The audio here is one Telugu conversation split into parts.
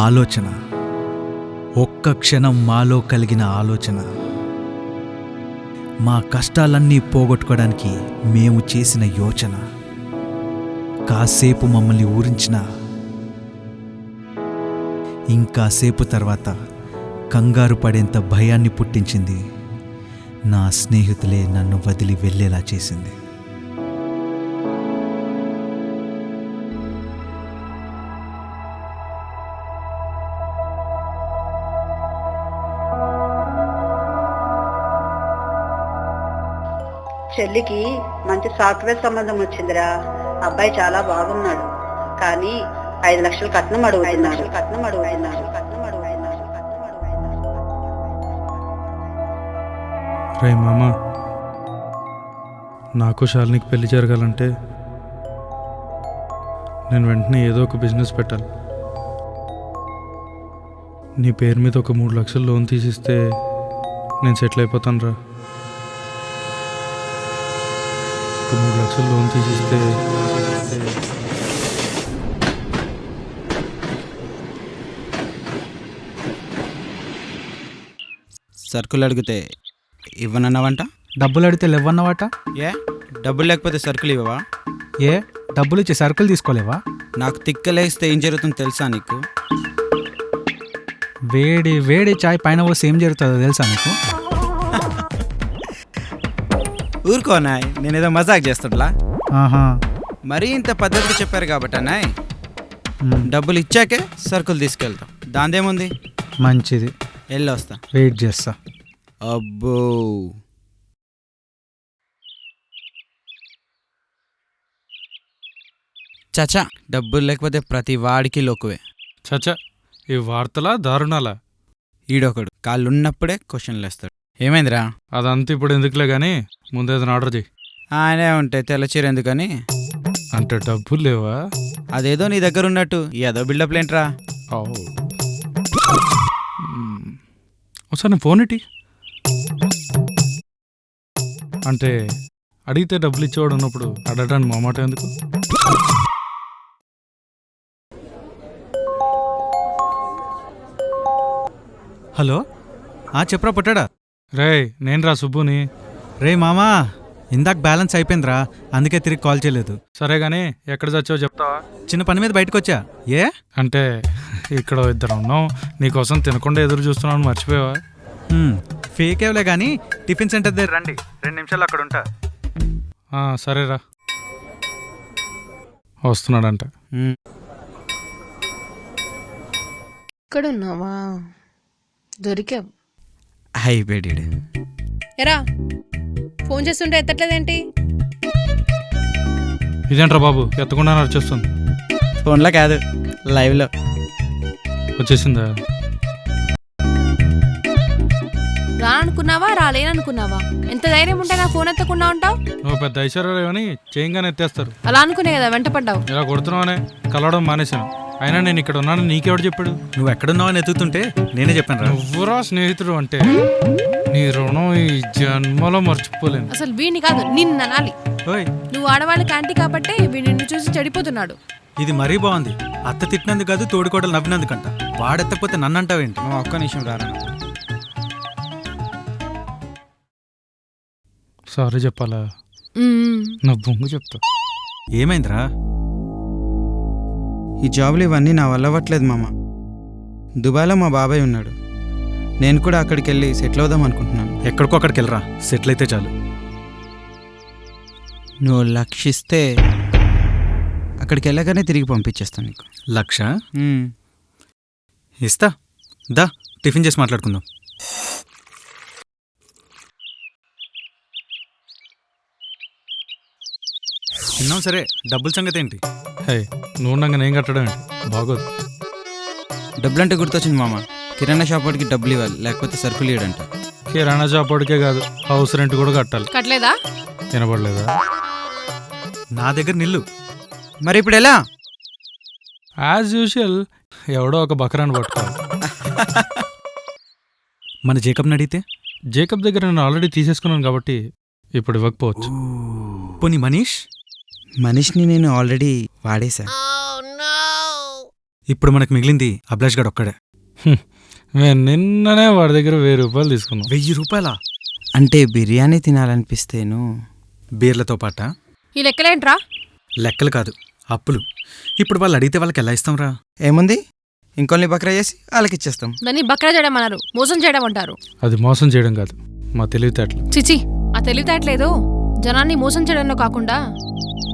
ఆలోచన, ఒక్క క్షణం మాలో కలిగిన ఆలోచన, మా కష్టాలన్నీ పోగొట్టుకోవడానికి మేము చేసిన యోచన కాసేపు మమ్మల్ని ఊరించిన, ఇంకాసేపు తర్వాత కంగారు పడేంత భయాన్ని పుట్టించింది. నా స్నేహితులే నన్ను వదిలి వెళ్ళేలా చేసింది. చెల్లికి మంచి సాఫ్ట్వేర్ సంబంధం వచ్చిందిరా. అబ్బాయి చాలా బాగున్నాడు, కానీ 5 లక్షలు కట్నం అడుగుతున్నారు. రే మామ, నాకు శాలినికి పెళ్లి జరగాలంటే నేను వెంటనే ఏదో ఒక బిజినెస్ పెట్టాలి. నీ పేరు మీద ఒక 3 లక్షలు లోన్ తీసిస్తే నేను సెటిల్ అయిపోతాను రా. ఒక 3 లక్షలు లోన్ తీసిస్తే సరుకులు అడిగితే ఇవ్వనన్నావంట. డబ్బులు అడిగితే లేవన్నవాట. ఏ డబ్బులు లేకపోతే సరుకులు ఇవ్వవా? ఏ డబ్బులు ఇచ్చి సరుకులు తీసుకోలేవా? నాకు తిక్కలేస్తే ఏం జరుగుతుందో తెలుసా నీకు? వేడి వేడి చాయ్ పైన పోసి ఏం జరుగుతుందో తెలుసా నీకు? ఊరుకోనాయ్, నేనేదో మజాక్ చేస్తుంటలా. ఆహా, మరీ ఇంత పద్ధతిగా చెప్పారు కాబట్టి అన్నాయ్, డబ్బులు ఇచ్చాకే సరుకులు తీసుకెళ్తాం. దాందేముంది, మంచిది. వెళ్ళొస్తా, వెయిట్ చేస్తా. అబ్బో చచా, డబ్బులు లేకపోతే ప్రతి వాడికి లోకువే. చచ్చా, ఈ వార్తలా దారుణాలా? ఈడొకడు కాళ్ళున్నప్పుడే క్వశ్చన్లు వేస్తాడు. ఏమైందిరా? అదంతా ఇప్పుడు ఎందుకులే కానీ ముందు ఏదైనా ఆర్డర్ చేయి. ఆయనే ఉంటే తెల్లచీర ఎందుకని. అంటే డబ్బులు లేవా? అదేదో నీ దగ్గర ఉన్నట్టు ఏదో బిల్డప్ లేంట్రా. ఒకసారి నేను ఫోన్ ఇటీ. అంటే అడిగితే డబ్బులు ఇచ్చేవాడు ఉన్నప్పుడు అడగడానికి మా మాట ఎందుకు? హలో, చెప్పరా పుట్టాడా? రే నేను రా సుబ్బుని. రే మామా, ఇందాక బ్యాలెన్స్ అయిపోయిందిరా, అందుకే తిరిగి కాల్ చేయలేదు. సరే గానీ ఎక్కడ చచ్చావో చెప్తావా? చిన్న పని మీద బయటకు వచ్చా. ఏ అంటే ఇక్కడ ఇద్దరు ఉన్నాం, నీకోసం తినకుండా ఎదురు చూస్తున్నాను, మర్చిపోయావా? ఫేకేవ్లే కానీ టిఫిన్ సెంటర్ దగ్గర రండి, 2 నిమిషాలు అక్కడ ఉంటా. సరేరా, వస్తున్నాడంట. ఇక్కడ ఉన్నావా? దొరికావు. అయిపోయాడు. ఎరా, ఫోన్ చేస్తుంటే ఎత్తట్లేదేంటి? ఇదేంట్రా బాబు ఎత్తకుండా నడిచేస్తుంది? ఫోన్లో కాదు, లైవ్లో. వచ్చేసిందా? రానుకున్నావా రాలేననుకున్నావా? ఎంత ధైర్యం ఉంటే నా ఫోన్ ఎత్తకుండా ఉంటావు? నువ్వు పెద్ద ఐశ్వర్యాలు అని చేయంగానే ఎత్తేస్తారు. అలా అనుకునే కదా వెంట పడ్డావు. ఇలా కొడుతున్నావనే కలవడం మానేశాను. అయినా నేను ఇక్కడ ఉన్నాను నీకెవడు చెప్పాడు? నువ్వు ఎక్కడున్నావని ఎత్తుతుంటే నేనే చెప్పాను రా. నువ్వురా స్నేహితుడు అంటే, నీ రుణం ఈ జన్మలో మర్చిపోలేను. అసలు వీడిని కాదు నిన్ను అనాలి. ఓయ్, నువ్వు ఆడవాళ్ళకి యాంటీ కాబట్టి వీడు నిన్ను చూసి చెడిపోతున్నాడు. ఇది మరీ బాగుంది. అత్త తిట్టినందుకు కాదు, తోడుకోడలు నవ్వినందుకంట. వాడెత్తకపోతే నన్ను అంటావేంటి? నువ్వు ఒక్క నిమిషం రారా. సారీ చెప్పాలా? నా బొంగు చెప్తా. ఏమైందిరా? ఈ జాబులు ఇవన్నీ నా వల్ల అవ్వట్లేదు మామ. దుబాయ్లో మా బాబాయ్ ఉన్నాడు, నేను కూడా అక్కడికి వెళ్ళి సెటిల్ అవుదాం అనుకుంటున్నాను. ఎక్కడికో అక్కడికి వెళ్ళరా, సెటిల్ అయితే చాలు. నువ్వు లక్షిస్తే అక్కడికి వెళ్ళగానే తిరిగి పంపించేస్తాను నీకు. 1,00,000 ఇస్తా. దా, టిఫిన్ చేసి మాట్లాడుకుందాం. తిన్నాం సరే, డబ్బుల సంగతి ఏంటి? హే, నువ్వు ఉండగా నేను కట్టడం ఏంటి? బాగోదు. డబ్బులంటే గుర్తొచ్చింది మామ, కిరాణా షాప్ వాడికి డబ్బులు ఇవ్వాలి, లేకపోతే సరుకులు ఇవ్వడంట. కిరాణా షాప్ వాడికే కాదు, హౌస్ రెంట్ కూడా కట్టాలి. కట్టలేదా? వినపడలేదా? నా దగ్గర నిల్లు. మరి ఇప్పుడు ఎలా? యాజ్ యూజువల్ ఎవడో ఒక బకరాన్ని పట్టుకోవాలి. మన జేకబ్ని అడిగితే? జేకబ్ దగ్గర నేను ఆల్రెడీ తీసేసుకున్నాను కాబట్టి ఇప్పుడు ఇవ్వకపోవచ్చు. పోనీ మనీష్ని నేను ఆల్రెడీ వాడేశా. ఇప్పుడు మనకు మిగిలింది అభిలాష్ గడు ఒక్కడే. మేము నిన్ననే వాడి దగ్గర 1000 రూపాయలు తీసుకున్నాం. 1000 రూపాయలా? అంటే బిర్యానీ తినాలనిపిస్తేను. బీర్లతో పాట? ఈ లెక్కలేంట్రా? లెక్కలు కాదు, అప్పులు. ఇప్పుడు వాళ్ళు అడిగితే వాళ్ళకి ఎలా ఇస్తాంరా? ఏముంది, ఇంకొన్ని బక్రా చేసి వాళ్ళకి ఇచ్చేస్తాం. దాన్ని బక్రా చేయడం అన్నారు, మోసం చేయడం అంటారు. అది మోసం చేయడం కాదు, మా తెలివితేటలు. చిచి, ఆ తెలివితేటలేదు జనాన్ని మోసం చేయడంలో కాకుండా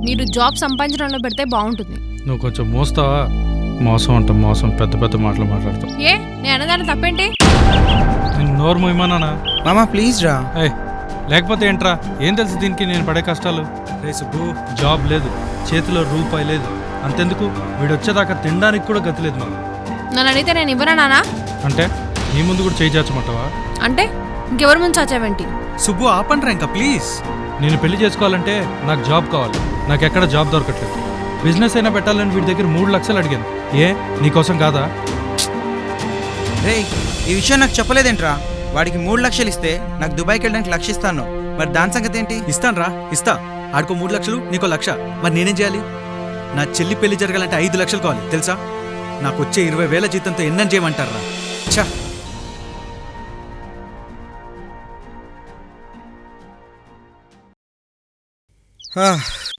మీరు జాబ్ సంపాదించడంలో పెడితే బాగుంటుంది. నువ్వు కొంచెం మోస్తావా? మోసం అంట మోసం, పెద్ద పెద్ద మాటలు మాట్లాడతావు. ఏ నేను అన్నదాన్ని తప్పేంటి? నేను నోరు మొయ్యమన్నానా? మామా ప్లీజ్ రా. ఏయ్, లేకపోతే ఏంట్రా? ఏం తెలుసు దీనికి నేను పడే కష్టాలు? రే సుబ్బు, జాబ్ లేదు, చేతిలో రూపాయి లేదు. అంతెందుకు, వీడు వచ్చేదాకా తినడానికి కూడా గతి లేదు మాకు. నన్ను అడిగితే నేను ఇవ్వనా నానా? అంటే నీ ముందు కూడా చేయి చాచమంటావా? అంటే ఇంకెవరి ముందు చాచావేంటి? సుబ్బు ఆపండ్రా ఇంకా ప్లీజ్. నేను పెళ్లి చేసుకోవాలంటే నాకు జాబ్ కావాలి. నాకు ఎక్కడ జాబ్ దొరకట్లేదు. బిజినెస్ అయినా పెట్టాలని వీడి దగ్గర 3 లక్షలు అడిగాను. ఏ నీకోసం కాదా? రే, ఈ విషయం నాకు చెప్పలేదేంట్రా? వాడికి 3 లక్షలు ఇస్తే నాకు దుబాయ్కి వెళ్ళడానికి 1 లక్ష ఇస్తాను. మరి దాని సంగతి ఏంటి? ఇస్తాన్రా, ఇస్తా. ఆడుకో 3 లక్షలు, నీకో 1 లక్ష. మరి నేనేం చేయాలి? నా చెల్లి పెళ్లి జరగాలంటే 5 లక్షలు కావాలి తెలుసా? నాకు వచ్చే 20,000 జీతంతో ఎన్నని చేయమంటారా? ఛా,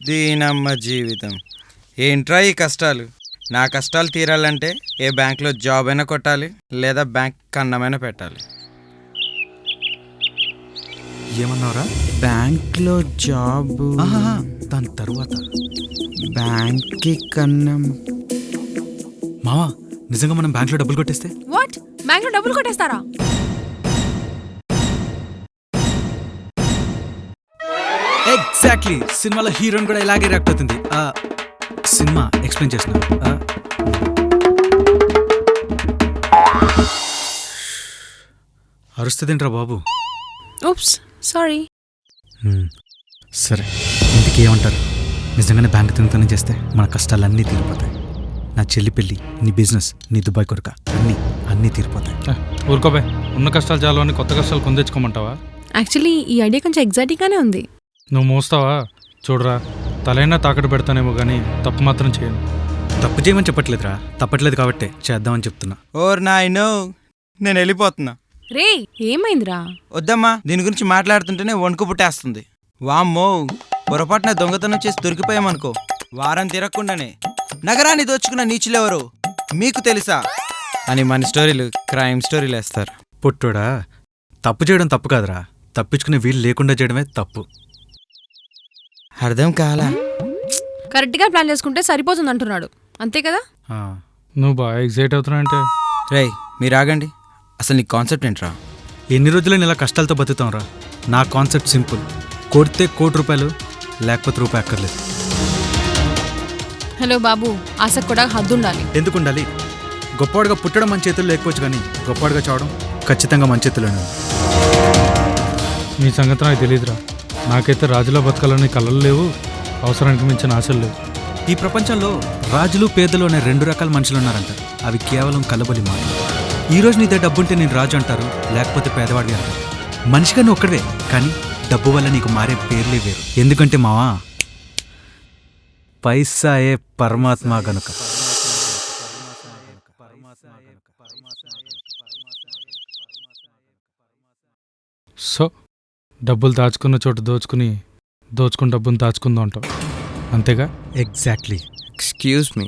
దీనమ్మ జీవితం. ఏంట్రా ఈ కష్టాలు? నా కష్టాలు తీరాలంటే ఏ బ్యాంక్లో జాబ్ అయినా కొట్టాలి, లేదా బ్యాంక్ కన్నమైనా పెట్టాలి. ఏమన్నావురా? బ్యాంక్లో జాబ్, ఆహాహా, దాని తరువాత బ్యాంక్కి కన్నం. మావా, నిజంగా మనం బ్యాంక్లో డబ్బులు కొట్టేస్తే? వాట్? బ్యాంక్లో డబ్బులు కొట్టేస్తారా? ఎగ్జాక్ట్లీ, సినిమాలో హీరోయిన్ కూడా ఇలాగే రియాక్ట్ అవుతుంది. సినిమా ఎక్స్ప్లెయిన్ చేసిన అరుస్తుందేంట్రా బాబు? Ops, sorry. సరే, ఇంటికి ఏమంటారు? నిజంగానే బ్యాంక్ తిరుగుతూనే చేస్తే మన కష్టాలన్నీ తీరిపోతాయి. నా చెల్లి పెళ్ళి, నీ బిజినెస్, నీ దుబాయ్ కొరక, అన్నీ తీరిపోతాయి. ఊరుకోబే, ఉన్న కష్టాలు చాలు అని కొత్త కష్టాలు కొందెచ్చుకోమంటావా? యాక్చువల్లీ ఈ ఐడియా కొంచెం ఎగ్జైటింగ్గానే ఉంది. నువ్వు మోస్తావా? చూడరా, తలైనా తాకట్టు పెడతానేమో కానీ తప్పు మాత్రం చేయను. తప్పు చేయమని చెప్పట్లేదురా, తప్పట్లేదు కాబట్టే చేద్దామని చెప్తున్నా. ఓర్ నాయనో, నేను వెళ్ళిపోతున్నా. రే, ఏమైందిరా? వద్దమ్మా, దీని గురించి మాట్లాడుతుంటేనే వణుకు పుట్టేస్తుంది. వామ్మో, పొరపాటున దొంగతనం చేసి దొరికిపోయామనుకో, వారం తిరగకుండానే నగరాన్ని దోచుకున్న నీచులెవరు మీకు తెలుసా అని మన స్టోరీలు క్రైమ్ స్టోరీలు వేస్తారు. పుట్టోడా, తప్పు చేయడం తప్పు కాదురా, తప్పించుకునే వీలు లేకుండా చేయడమే తప్పు. అర్థం కాలా? కరెక్ట్గా ప్లాన్ చేసుకుంటే సరిపోతుంది అంటున్నాడు, అంతే కదా? నువ్వు బాగా ఎగ్జైట్ అవుతున్నావు అంటే. రేయ్, మీరు ఆగండి. అసలు నీ కాన్సెప్ట్ ఏంట్రా? ఎన్ని రోజులైనా ఇలా కష్టాలతో బతుకుతాంరా? నా కాన్సెప్ట్ సింపుల్. కొడితే 1 కోటి రూపాయలు, లేకపోతే రూపాయి అక్కర్లేదు. హలో బాబు, ఆశకు కూడా హద్దు ఉండాలి. ఎందుకు ఉండాలి? గొప్పవాడిగా పుట్టడం మన చేతుల్లో లేకపోవచ్చు, కానీ గొప్పవాడిగా చావడం ఖచ్చితంగా మన చేతుల్లోనే ఉంది. నీ సంగతి నాకు తెలియదురా. నాకైతే రాజులో బతకాలని కలలు లేవు, అవసరానికి మించిన ఆశలు లేవు. ఈ ప్రపంచంలో రాజులు పేదలు అనే 2 రకాల మనుషులు ఉన్నారంట. అవి కేవలం కలబలి మాటలు. ఈ రోజు నీదే డబ్బుంటే నేను రాజు అంటారు, లేకపోతే పేదవాడివి అంటారు. మనిషిగా నువ్వు ఒక్కడే, కానీ డబ్బు వల్ల నీకు మారే పేర్లే వేరు. ఎందుకంటే మావా, పైసాయే పరమాత్మ గనుక. సో డబ్బులు దాచుకున్న చోట దోచుకుని, దోచుకుని డబ్బును దాచుకుందాం అంటావు, అంతేగా? ఎగ్జాక్ట్లీ. ఎక్స్క్యూజ్ మీ,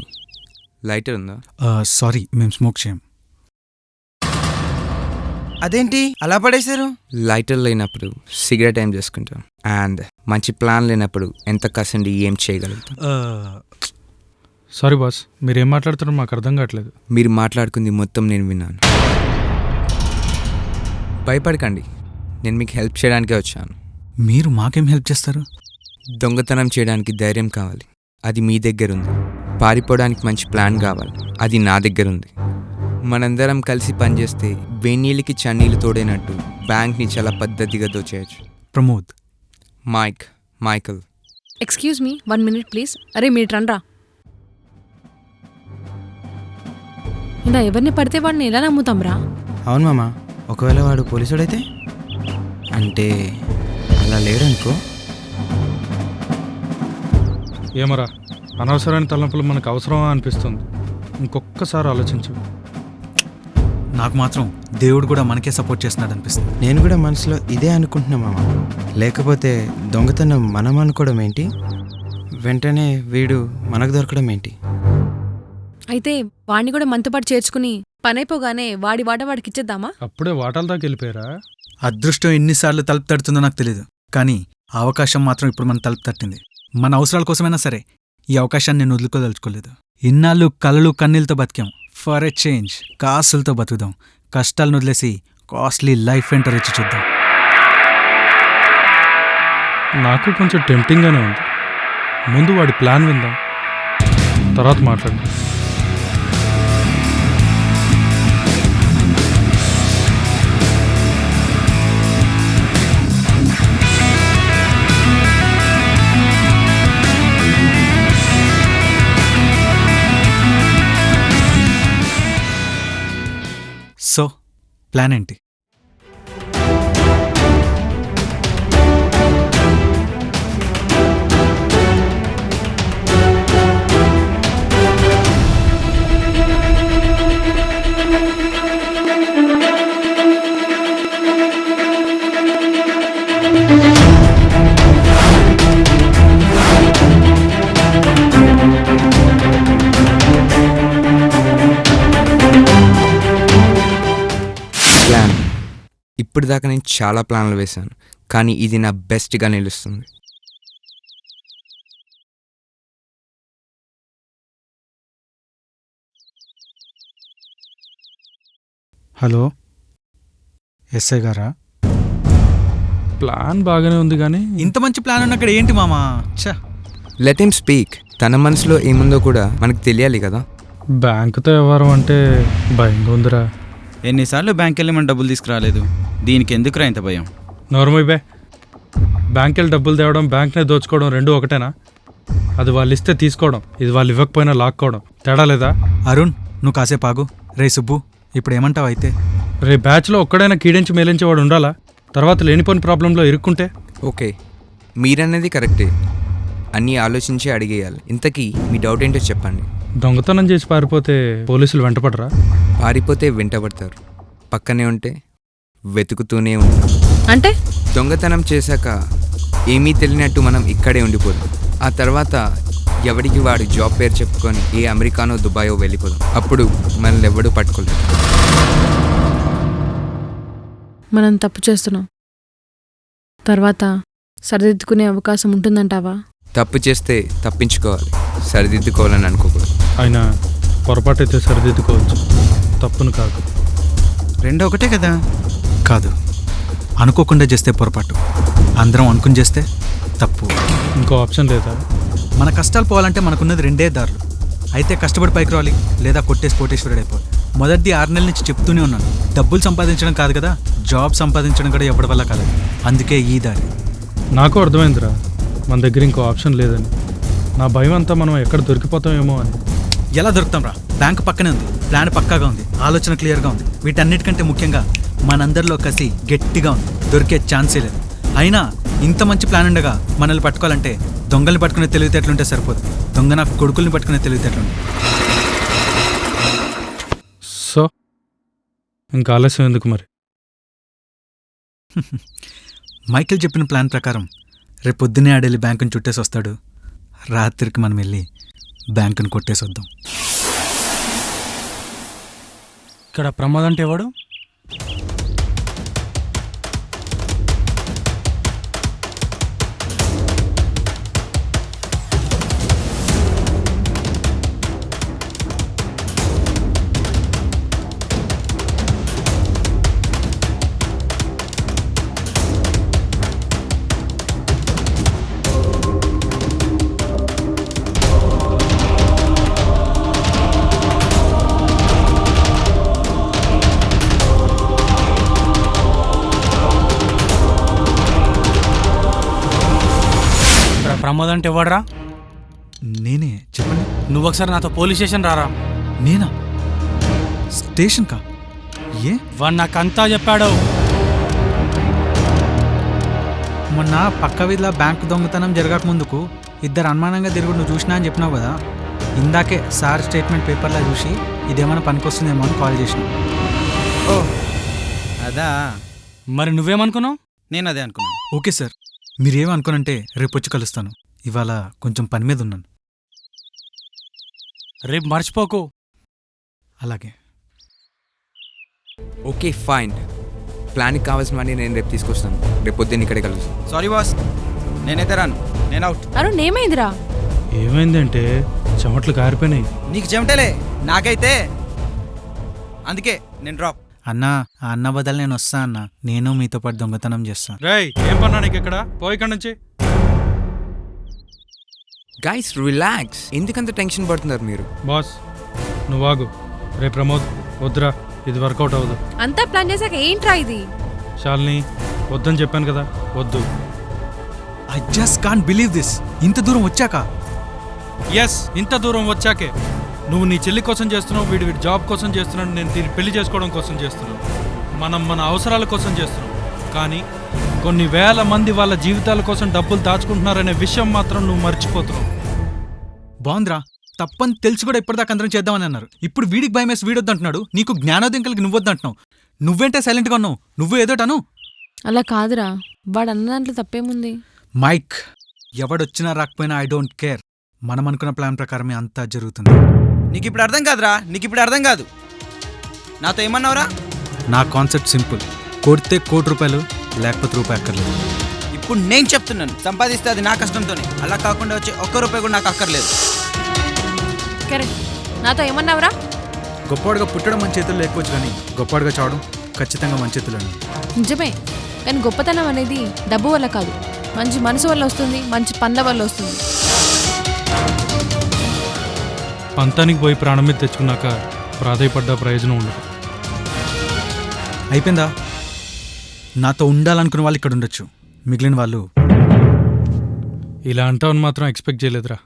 లైటర్ ఉందా? సారీ, మేము స్మోక్ చేయం. అదేంటి అలా పడేశారు? లైటర్ లేనప్పుడు సిగరెట్ ఏం చేసుకుంటాం, అండ్ మంచి ప్లాన్ లేనప్పుడు ఎంత కసండి ఏం చేయగలుగుతాం. సారీ బాస్, మీరేం మాట్లాడుతున్నారో మాకు అర్థం కావట్లేదు. మీరు మాట్లాడుకుంది మొత్తం నేను విన్నాను. భయపడకండి, నేను మీకు హెల్ప్ చేయడానికే వచ్చాను. మీరు మాకేం హెల్ప్ చేస్తారు? దొంగతనం చేయడానికి ధైర్యం కావాలి, అది మీ దగ్గర ఉంది. పారిపోవడానికి మంచి ప్లాన్ కావాలి, అది నా దగ్గర ఉంది. మనందరం కలిసి పనిచేస్తే వేణీళ్ళకి చన్నీళ్ళు తోడైనట్టు బ్యాంక్ని చాలా పద్ధతిగా దోచేయచ్చు. Pramod. Michael. Excuse me, 1 minute please. అరే మీరు రండ్రా. ఇలా ఎవరిని పడితే వాడిని ఎలా నమ్ముతాంరా? అవును మామ, ఒకవేళ వాడు పోలీసుడైతే? అంటే అలా లేడనుకో. ఏమరా, అనవసరమైన తలనొప్పులు మనకు అవసరమా అనిపిస్తుంది. ఇంకొక్కసారి ఆలోచించు. నాకు మాత్రం దేవుడు కూడా మనకే సపోర్ట్ చేస్తున్నాడు అనిపిస్తుంది. నేను కూడా మనసులో ఇదే అనుకుంటున్నా మామ. లేకపోతే దొంగతనం మనం అనుకోవడం ఏంటి, వెంటనే వీడు మనకు దొరకడం ఏంటి? అయితే వాడిని కూడా మనతో పాటు చేర్చుకుని పనైపోగానే వాడి వాట వాడికి ఇచ్చేద్దామా? అప్పుడే వాటాల దాకా వెళ్ళిపోయారా? అదృష్టం ఎన్నిసార్లు తలుపు తడుతుందో నాకు తెలియదు, కానీ ఆ అవకాశం మాత్రం ఇప్పుడు మన తలుపు తట్టింది. మన అవసరాల కోసమైనా సరే ఈ అవకాశాన్ని నేను వదులుకోదలుచుకోలేదు. ఇన్నాళ్ళు కలలు కన్నీళ్ళతో బతికాం. For a change కాసులతో బతుకుదాం. కష్టాలను వదిలేసి కాస్ట్లీ లైఫ్ ఎంటర్ ఇచ్చి చూద్దాం. నాకు కొంచెం టెంప్టింగ్గానే ఉంది. ముందు వాడి ప్లాన్ విందాం, తర్వాత మాట్లాడదాం. సో ప్లాన్ ఏంటి? ప్లాన్. ఇప్పటిదాకా నేను చాలా ప్లాన్లు వేశాను, కానీ ఇది నా బెస్ట్గా నిలుస్తుంది. హలో, ఎస్ఐ గారా? ప్లాన్ బాగానే ఉంది కానీ ఇంత మంచి ప్లాన్ ఉన్నక్కడ ఏంటి మామా? ఛ, లెట్ హిమ్ స్పీక్. తన మనసులో ఏముందో కూడా మనకు తెలియాలి కదా. బ్యాంకుతో వ్యవహారం అంటే భయంగా ఉందిరా. ఎన్నిసార్లు బ్యాంక్ వెళ్ళి మనం డబ్బులు తీసుకురాలేదు, దీనికి ఎందుకురా ఇంత భయం? నోర్మల్ బే. బ్యాంక్ వెళ్ళి డబ్బులు తేవడం, బ్యాంక్నే దోచుకోవడం రెండు ఒకటేనా? అది వాళ్ళు ఇస్తే తీసుకోవడం, ఇది వాళ్ళు ఇవ్వకపోయినా లాక్కోవడం. తేడా లేదా? అరుణ్ నువ్వు కాసేపు ఆగు. రే సుబ్బు, ఇప్పుడు ఏమంటావు అయితే? రే బ్యాచ్లో ఒక్కడైనా కీడించి మేలించేవాడు ఉండాలా? తర్వాత లేనిపోని ప్రాబ్లంలో ఇరుక్కుంటే? ఓకే, మీరన్నది కరెక్టే. అన్నీ ఆలోచించి అడిగేయాలి. ఇంతకీ మీ డౌట్ ఏంటో చెప్పండి. దొంగతనం చేసి పారిపోతే పోలీసులు వెంటపడరా? పారిపోతే వెంటబడతారు, పక్కనే ఉంటే వెతుకుతూనే ఉంటారు. అంటే దొంగతనం చేశాక ఏమీ తెలియనట్టు మనం ఇక్కడే ఉండిపోతాం. ఆ తర్వాత ఎవడికి వాడు జాబ్ పేరు చెప్పుకొని ఏ అమెరికానో దుబాయో వెళ్ళిపోదాం. అప్పుడు మనల్ని ఎవడూ పట్టుకోలేదు. మనం తప్పు చేస్తున్నాం, తర్వాత సరిదిద్దుకునే అవకాశం ఉంటుందంటావా? తప్పు చేస్తే తప్పించుకోవాలి, సరిదిద్దుకోవాలని అనుకోకూడదు. అయినా పొరపాటు అయితే సరిదిద్దుకోవచ్చు, తప్పును కాదు. రెండో ఒకటే కదా. కాదు, అనుకోకుండా చేస్తే పొరపాటు, అందరం అనుకుని చేస్తే తప్పు. ఇంకో ఆప్షన్ లేదా? మన కష్టాలు పోవాలంటే మనకున్నది రెండే దారులు. అయితే కష్టపడి పైకి రావాలి, లేదా కొట్టేసి కోటేశ్వరుడు అయిపోవాలి. మొదటిది 6 నెలల నుంచి చెప్తూనే ఉన్నాను, డబ్బులు సంపాదించడం కాదు కదా, జాబ్ సంపాదించడం కూడా ఎవరి వల్ల కాలేదు. అందుకే ఈ దారి. నాకు అర్థమైందిరా, మన దగ్గర ఇంకో ఆప్షన్ లేదని. నా భయం అంతా మనం ఎక్కడ దొరికిపోతామేమో అని. ఎలా దొరుకుతాం రా? బ్యాంక్ పక్కనే ఉంది, ప్లాన్ పక్కాగా ఉంది, ఆలోచన క్లియర్గా ఉంది. వీటన్నిటికంటే ముఖ్యంగా మనందరిలో కసి గట్టిగా ఉంది. దొరికే ఛాన్సే లేదు. అయినా ఇంత మంచి ప్లాన్ ఉండగా మనల్ని పట్టుకోవాలంటే దొంగల్ని పట్టుకునే తెలివితేటలుంటే సరిపోదు, దొంగ నాకు కొడుకుల్ని పట్టుకునే తెలివితేటలుంటాయి. సో ఇంకా ఆలస్యం ఎందుకు మరి? మైకేల్ చెప్పిన ప్లాన్ ప్రకారం రేపు పొద్దున్నే ఆడెళ్ళి బ్యాంకుని చుట్టేసి వస్తాడు. రాత్రికి మనం వెళ్ళి బ్యాంకుని కొట్టేసి వద్దాం. ఇక్కడ ప్రమాదం అంటే ఎవడు? ప్రమాదం అంటే ఎవడరా? నేనే. చెప్పండి. నువ్వు ఒకసారి నాతో పోలీస్ స్టేషన్ రారా. నేనా? స్టేషన్ కా? ఏ? వాడు నాకంతా చెప్పాడు. మొన్న పక్క వీధిలో బ్యాంకు దొంగతనం జరగక ముందుకు 2 అనుమానంగా తిరుగుడు నువ్వు చూసినా అని చెప్పినావు కదా. ఇందాకే సార్ స్టేట్మెంట్ పేపర్లో చూసి ఇదేమైనా పనికొస్తుందేమో అని కాల్ చేసిన. ఓ అదా, మరి నువ్వేమనుకున్నావు? నేను అదే అనుకున్నాను. ఓకే సార్, మీరేమనుకోనంటే రేపు వచ్చి కలుస్తాను. ఇవాళ కొంచెం పని మీద ఉన్నాను. రేపు మర్చిపోకు. అలాగే. Okay fine. ప్లాన్కి కావాల్సినవన్నీ నేను రేపు తీసుకొస్తాను. రేపు పొద్దున్న ఇక్కడే కలుస్తాను. సారీ బాస్, నేనైతే రాను, నేను అవుట్. అరుణ్ ఏమైందిరా? ఏమైందంటే చెమట్లు కారిపోయినాయి. నీకు చెమటలే, నాకైతే అందుకే నేను డ్రాప్. అన్నా, ఆ అన్న బదులు నేను వస్తా అన్న. నేను మీతో పాటు దొంగతనం చేస్తాను. రేయ్, ఏం పన్నా నీకు ఇక్కడ? పోయి ఇక్కడ నుంచి. Guys relax. ఎందుకంత టెన్షన్ పడుతున్నారు మీరు? బాస్ నువ్వు ఆగు. రే ప్రమోద్, వద్దురా, ఇది వర్కౌట్ అవ్వదు. అంతా ప్లాన్ చేశాక ఏంట్రా ఇది? శాలిని, వద్దని చెప్పాను కదా, వద్దు. I just can't believe this. ఇంత దూరం వచ్చాక. ఎస్, ఇంత దూరం వచ్చాకే. నువ్వు నీ చెల్లి కోసం చేస్తున్నావు, వీడి జాబ్ కోసం చేస్తున్నాడు, నేను దీన్ని పెళ్లి చేసుకోవడం కోసం చేస్తున్నాను. మనం మన అవసరాల కోసం చేస్తున్నాం. కానీ కొన్ని వేల మంది వాళ్ళ జీవితాల కోసం డబ్బులు దాచుకుంటున్నారనే విషయం మాత్రం నువ్వు మర్చిపోతున్నావు. బాగుందిరా, తప్పని తెలిసి కూడా ఇప్పటిదాకా అందరం చేద్దామని అన్నారు. ఇప్పుడు వీడికి భయం వేసి వీడొద్దంటున్నాడు. నీకు జ్ఞానోదయం కలిగి నువ్వొద్దంటున్నావు. నువ్వేంటే సైలెంట్గా ఉన్నావు? నువ్వు ఏదోటను. అలా కాదురా, వాడు అన్న దాంట్లో తప్పేముంది? మైక్, ఎవడొచ్చినా రాకపోయినా ఐ డోంట్ కేర్. మనం అనుకున్న ప్లాన్ ప్రకారమే అంతా జరుగుతుంది. నీకు ఇప్పుడు అర్థం కాదురా, నీకు ఇప్పుడు అర్థం కాదు. నాతో ఏమన్నావురా? నా కాన్సెప్ట్ సింపుల్. కొడితే ₹1,00,00,000, లేకపోతే రూపాయి అక్కర్లేదు. ఇప్పుడు నేను చెప్తున్నాను, సంపాదిస్తే అది నా కష్టంతోనే. అలా కాకుండా వచ్చి ₹1 కూడా నాకు అక్కర్లేదు. కరెక్ట్. నాతో ఏమన్నావురా? గొప్పవాడుగా పుట్టడం మన చేతుల్లో లేకపోవచ్చు, కానీ గొప్పవాడుగా చావడం ఖచ్చితంగా మన చేతుల్లో. నిజమే, కానీ గొప్పతనం అనేది డబ్బు వల్ల కాదు, మంచి మనసు వల్ల వస్తుంది, మంచి పనుల వల్ల వస్తుంది. పంతానికి పోయి ప్రాణం మీద తెచ్చుకున్నాక ప్రాధాయపడ్డ ప్రయోజనం ఉండదు. అయిపోయిందా? నాతో ఉండాలనుకున్న వాళ్ళు ఇక్కడ ఉండొచ్చు, మిగిలిన వాళ్ళు. ఇలా అంటావని మాత్రం ఎక్స్పెక్ట్ చేయలేదురా.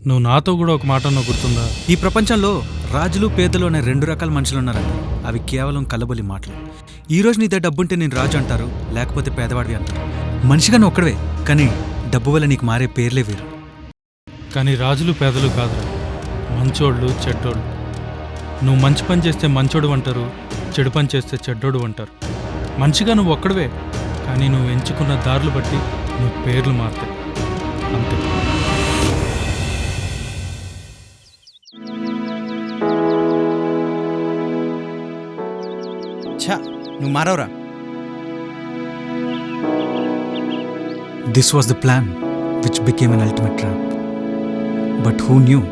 నువ్వు నాతో కూడా ఒక మాట అన్నావు, గుర్తుందా? ఈ ప్రపంచంలో రాజులు పేదలు అనే 2 రకాల మనుషులు ఉన్నారంట. అవి కేవలం కలబొలి మాటలు. ఈ రోజు నీ దగ్గర డబ్బుంటే నేను రాజు అంటారు, లేకపోతే పేదవాడివి అంటారు. మనిషిగా నువ్వు ఒక్కడవే, కానీ డబ్బు వల్ల నీకు మారే పేర్లే వేరు. కానీ రాజులు పేదలు కాదురా, మంచోళ్ళు చెడ్డోళ్ళు. నువ్వు మంచి పని చేస్తే మంచోడు అంటారు, చెడు పని చేస్తే చెడ్డోడు అంటారు. మనిషిగా నువ్వు ఒక్కడవే, కానీ నువ్వు ఎంచుకున్న దారులు బట్టి నీ పేర్లు మారుతాయి, అంతే. ఛా, నువ్వు మారవరా. This was the plan which became an ultimate trap. But who knew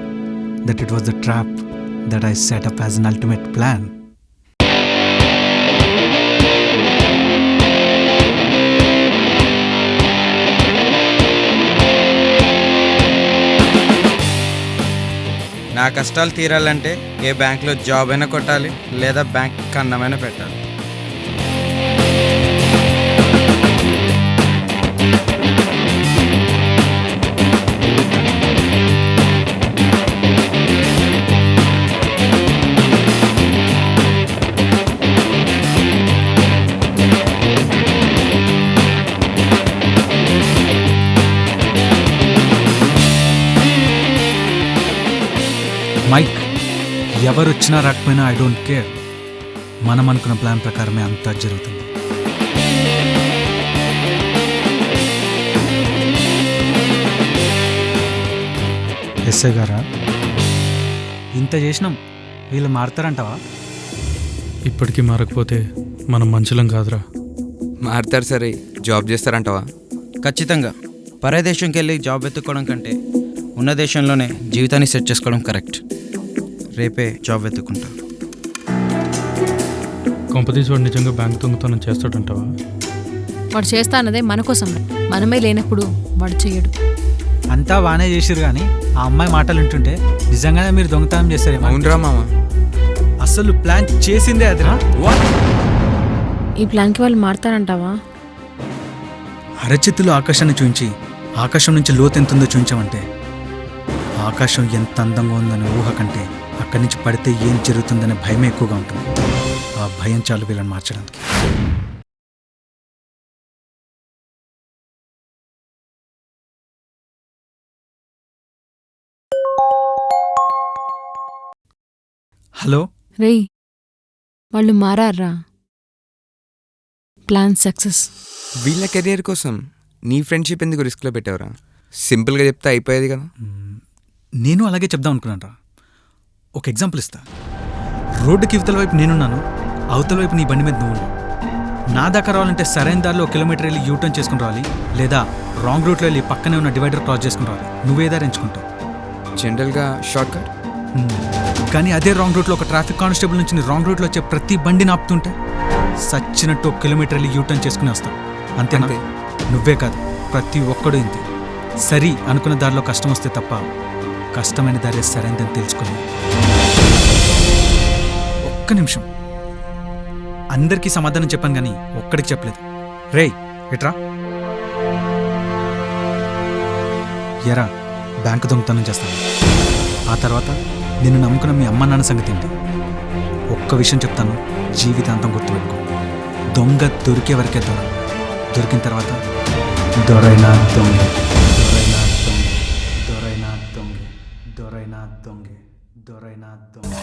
that it was the trap that I set up as an ultimate plan? నా కష్టాలు తీరాలంటే ఏ బ్యాంక్లో జాబ్ అయినా కొట్టాలి, లేదా బ్యాంక్ కన్నమైనా పెట్టాలి. మైక్, ఎవరొచ్చినా రాకపోయినా ఐ డోంట్ కేర్. మనం అనుకున్న ప్లాన్ ప్రకారమే అంతా జరుగుతుంది. ఎస్ఐ గారా, ఇంత చేసినాం, వీళ్ళు మారుతారంటావా? ఇప్పటికీ మారకపోతే మనం మంచులం కాదురా. మారుతారు సరే, జాబ్ చేస్తారంటావా? ఖచ్చితంగా. పరాయి దేశంకి వెళ్ళి జాబ్ వెతుక్కోవడం కంటే ఉన్న దేశంలోనే జీవితాన్ని సెట్ చేసుకోవడం కరెక్ట్. రేపే జాబ్ వెతుక్కుంటా. కొంపతీసి వాడు నిజంగా బ్యాంక్ దొంగతనం చేస్తాడంటావా? వాడు చేస్తా అన్నదే మన కోసం, మనమే లేనప్పుడు వాడు చెయ్యడు. అంతా బాగానే చేసిరు, కానీ ఆ అమ్మాయి మాటలు వింటుంటే నిజంగానే మీరు దొంగతనం చేస్తారేమో. అవునరా మామ, అసలు ప్లాన్ చేసిందే అదిరా. ఈ ప్లాన్కి వాళ్ళు మారుతారంటావా? అరచేతిలో ఆకాశాన్ని చూంచి ఆకాశం నుంచి లోతెంతుందో చూంచామంటే ఆకాశం ఎంత అందంగా ఉందనే ఊహ కంటే అక్కడి నుంచి పడితే ఏం జరుగుతుందనే భయమే ఎక్కువగా ఉంటుంది. ఆ భయం చాలు వీళ్ళని మార్చడానికి. హలో. రేయ్ వాళ్ళు మారారా. Plan success. వీళ్ళ కెరియర్ కోసం నీ ఫ్రెండ్షిప్ ఎందుకు రిస్క్లో పెట్టావురా? సింపుల్గా చెప్తే అయిపోయేది కదా. నేను అలాగే చెప్దాం అనుకున్నాను రా. ఒక ఎగ్జాంపుల్ ఇస్తా. రోడ్డుకి ఇవతల వైపు నేనున్నాను, అవతల వైపు నీ బండి మీద నువ్వు ఉన్నావు. నా దాకా రావాలంటే సరైన దారిలో 1 కిలోమీటర్ వెళ్ళి యూటర్న్ చేసుకుని రావాలి, లేదా రాంగ్ రూట్లో వెళ్ళి పక్కనే ఉన్న డివైడర్ క్రాస్ చేసుకుని రావాలి. నువ్వే దారి ఎంచుకుంటావు. జనరల్గా షార్ట్ కట్. కానీ అదే రాంగ్ రూట్లో ఒక ట్రాఫిక్ కానిస్టేబుల్ నుంచి రాంగ్ రూట్లో వచ్చే ప్రతి బండిని ఆపుతుంటే సచ్చినట్టు 1 కిలోమీటర్ వెళ్ళి యూటర్న్ చేసుకుని వస్తావు. అంతేనా? అంతే. నువ్వే కాదు, ప్రతి ఒక్కడు ఇంతే. సరి అనుకున్న దారిలో కష్టం వస్తే తప్ప కష్టమైన దారి సరైనదని తెలుసుకోలేదు. ఒక్క నిమిషం. అందరికీ సమాధానం చెప్పాను కానీ ఒక్కడికి చెప్పలేదు. రేయ్ ఎట్రా. ఎరా బ్యాంకు దొంగతనం చేస్తాను. ఆ తర్వాత నిన్ను నమ్ముకున్న మీ అమ్మ నాన్న సంగతి ఏంటి? ఒక్క విషయం చెప్తాను, జీవితాంతం గుర్తుపెట్టుకో. దొంగ దొరికే వరకే దొర, దొరికిన తర్వాత దొరైనా దొంగే, దొరైనా దొంగే, దొరైనా దొంగే, దొరైనా దొంగే, దొరైనా దొంగే.